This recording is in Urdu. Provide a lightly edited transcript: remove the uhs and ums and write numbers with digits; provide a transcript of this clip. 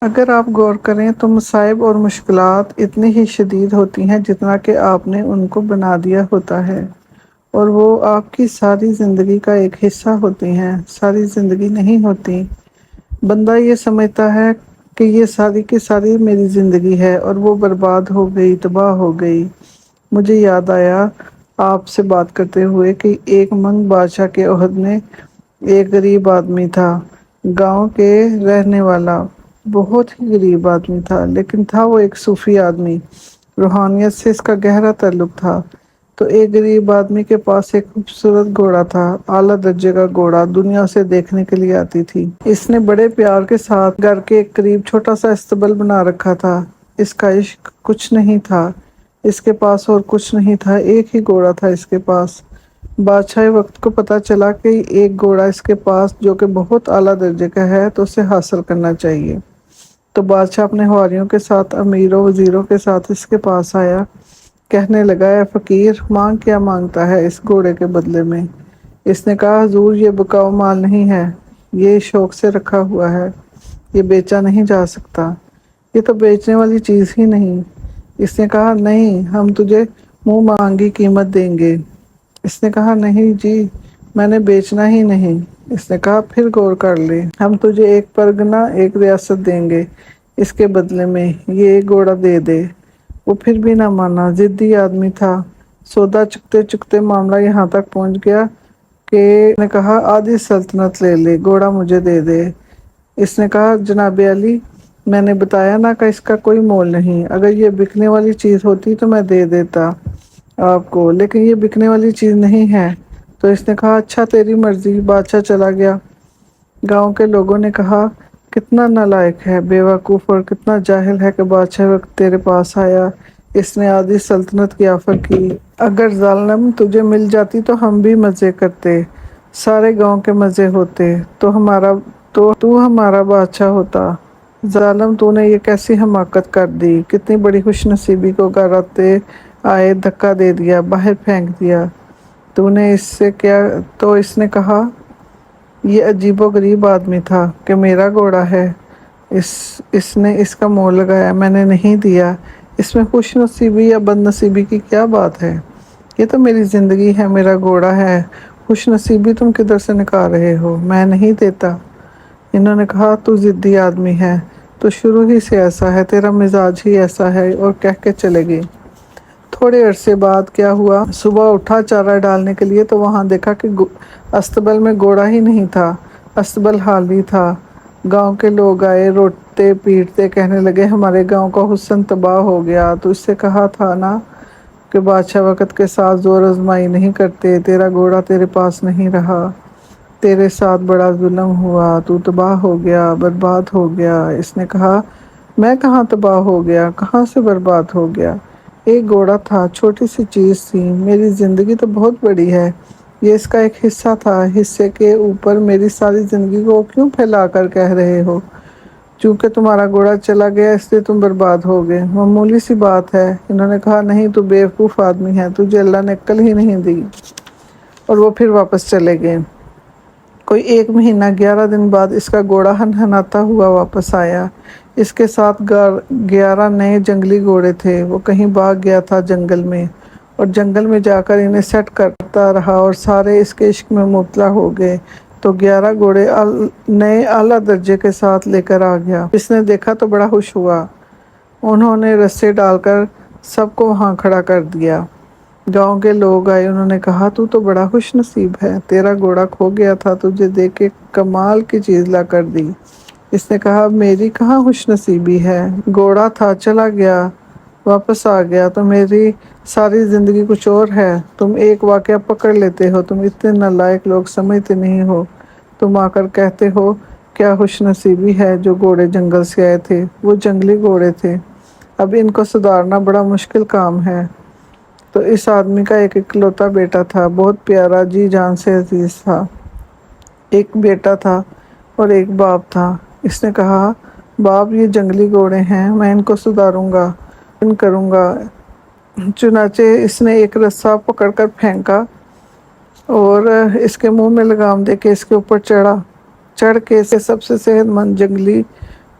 اگر آپ غور کریں تو مصائب اور مشکلات اتنی ہی شدید ہوتی ہیں جتنا کہ آپ نے ان کو بنا دیا ہوتا ہے، اور وہ آپ کی ساری زندگی کا ایک حصہ ہوتی ہیں، ساری زندگی نہیں ہوتی۔ بندہ یہ سمجھتا ہے کہ یہ ساری کی ساری میری زندگی ہے اور وہ برباد ہو گئی، تباہ ہو گئی۔ مجھے یاد آیا آپ سے بات کرتے ہوئے کہ ایک منگ بادشاہ کے عہد میں ایک غریب آدمی تھا، گاؤں کے رہنے والا، بہت ہی غریب آدمی تھا، لیکن تھا وہ ایک صوفی آدمی، روحانیت سے اس کا گہرا تعلق تھا۔ تو ایک غریب آدمی کے پاس ایک خوبصورت گھوڑا تھا، اعلیٰ درجے کا گھوڑا، دنیا اسے دیکھنے کے لیے آتی تھی۔ اس نے بڑے پیار کے ساتھ گھر کے قریب چھوٹا سا استبل بنا رکھا تھا۔ اس کا عشق کچھ نہیں تھا، اس کے پاس اور کچھ نہیں تھا، ایک ہی گھوڑا تھا اس کے پاس۔ بادشاہ وقت کو پتہ چلا کہ ایک گھوڑا اس کے پاس جو کہ بہت اعلیٰ درجے کا ہے تو اسے حاصل کرنا چاہیے۔ تو بادشاہ اپنے حواریوں کے ساتھ، امیروں وزیروں کے ساتھ اس کے پاس آیا، کہنے لگا، اے فقیر، مانگ کیا مانگتا ہے اس گھوڑے کے بدلے میں؟ اس نے کہا، حضور، یہ بکاؤ مال نہیں ہے، یہ شوق سے رکھا ہوا ہے، یہ بیچا نہیں جا سکتا، یہ تو بیچنے والی چیز ہی نہیں۔ اس نے کہا، نہیں، ہم تجھے منہ مانگی قیمت دیں گے۔ اس نے کہا، نہیں جی، میں نے بیچنا ہی نہیں۔ اس نے کہا، پھر غور کر لے، ہم تجھے ایک پرگنہ، ایک ریاست دیں گے، اس کے بدلے میں یہ ایک گھوڑا دے دے۔ وہ پھر بھی نہ مانا، ضدی آدمی تھا۔ سودا چکتے چکتے معاملہ یہاں تک پہنچ گیا کہ نے کہا، آدھی سلطنت لے لے، گھوڑا مجھے دے دے۔ اس نے کہا، جناب علی، میں نے بتایا نا کہ اس کا کوئی مول نہیں، اگر یہ بکنے والی چیز ہوتی تو میں دے دیتا آپ کو، لیکن یہ بکنے والی چیز نہیں ہے۔ تو اس نے کہا، اچھا، تیری مرضی۔ بادشاہ چلا گیا۔ گاؤں کے لوگوں نے کہا، کتنا نالائق ہے، بے وقوف اور کتنا جاہل ہے کہ بادشاہ وقت تیرے پاس آیا، اس نے آدھی سلطنت کی آفر کی۔ اگر ظالم تجھے مل جاتی تو ہم بھی مزے کرتے، سارے گاؤں کے مزے ہوتے، تو ہمارا بادشاہ ہوتا۔ ظالم، تو نے یہ کیسی حماقت کر دی، کتنی بڑی خوش نصیبی کو گھر آتے آئے دھکا دے دیا، باہر پھینک دیا۔ تو نے اس سے کیا؟ تو اس نے کہا، یہ عجیب و غریب آدمی تھا کہ میرا گھوڑا ہے، اس نے اس کا مول لگایا، میں نے نہیں دیا، اس میں خوش نصیبی یا بد نصیبی کی کیا بات ہے؟ یہ تو میری زندگی ہے، میرا گھوڑا ہے، خوش نصیبی تم کدھر سے نکال رہے ہو؟ میں نہیں دیتا۔ انہوں نے کہا، تو ضدی آدمی ہے، تو شروع ہی سے ایسا ہے، تیرا مزاج ہی ایسا ہے، اور کہہ کے چلے گئی۔ تھوڑے عرصے بعد کیا ہوا، صبح اٹھا چارہ ڈالنے کے لیے تو وہاں دیکھا کہ استبل میں گھوڑا ہی نہیں تھا، استبل خالی تھا۔ گاؤں کے لوگ آئے، روتے پیٹتے، کہنے لگے، ہمارے گاؤں کا حسن تباہ ہو گیا، تو اس سے کہا تھا نا کہ بادشاہ وقت کے ساتھ زور آزمائی نہیں کرتے، تیرا گھوڑا تیرے پاس نہیں رہا، تیرے ساتھ بڑا ظلم ہوا، تو تباہ ہو گیا، برباد ہو گیا۔ اس نے کہا، میں کہاں تباہ ہو گیا، کہاں سے برباد ہو گیا؟ ایک گھوڑا تھا، چھوٹی سی چیز تھی، میری زندگی تو بہت بڑی ہے، یہ اس کا ایک حصہ تھا، حصے کے اوپر میری ساری زندگی کو کیوں پھیلا کر کہہ رہے ہو؟ چونکہ تمہارا گھوڑا چلا گیا اس لیے تم برباد ہو گئے، معمولی سی بات ہے۔ انہوں نے کہا، نہیں، تو بیوقوف آدمی ہے، تجھے اللہ نے عقل ہی نہیں دی۔ اور وہ پھر واپس چلے گئے۔ کوئی 1 مہینہ 11 دن بعد اس کا گھوڑا ہنہناتا ہوا واپس آیا۔ اس کے ساتھ 11 نئے جنگلی گھوڑے تھے۔ وہ کہیں بھاگ گیا تھا جنگل میں، اور جنگل میں جا کر انہیں سیٹ کرتا رہا، اور سارے اس کے عشق میں مبتلا ہو گئے۔ تو 11 گھوڑے نئے اعلیٰ درجے کے ساتھ لے کر آ گیا۔ اس نے دیکھا تو بڑا خوش ہوا۔ انہوں نے رسے ڈال کر سب کو وہاں کھڑا کر دیا۔ گاؤں کے لوگ آئے، انہوں نے کہا، تو بڑا خوش نصیب ہے، تیرا گھوڑا کھو گیا تھا، تجھے دیکھ کے کمال کی چیز لا کر دی۔ اس نے کہا، میری کہاں خوش نصیبی ہے، گھوڑا تھا، چلا گیا، واپس آ گیا، تو میری ساری زندگی کچھ اور ہے۔ تم ایک واقعہ پکڑ لیتے ہو، تم اتنے نالائق لوگ سمجھتے نہیں ہو، تم آ کر کہتے ہو کیا خوش نصیبی ہے جو گھوڑے جنگل سے آئے تھے، وہ جنگلی گھوڑے تھے، اب ان کو سدھارنا بڑا مشکل کام ہے۔ تو اس آدمی کا ایک اکلوتا بیٹا تھا، بہت پیارا، جی جان سے عزیز تھا۔ ایک بیٹا تھا اور ایک باپ تھا۔ اس نے کہا، باپ، یہ جنگلی گھوڑے ہیں، میں ان کو سدھاروں گا، کروں گا۔ چنانچہ اس نے ایک رسہ پکڑ کر پھینکا اور اس کے منہ میں لگام دے کے اس کے اوپر چڑھ کے اسے سب سے صحت مند جنگلی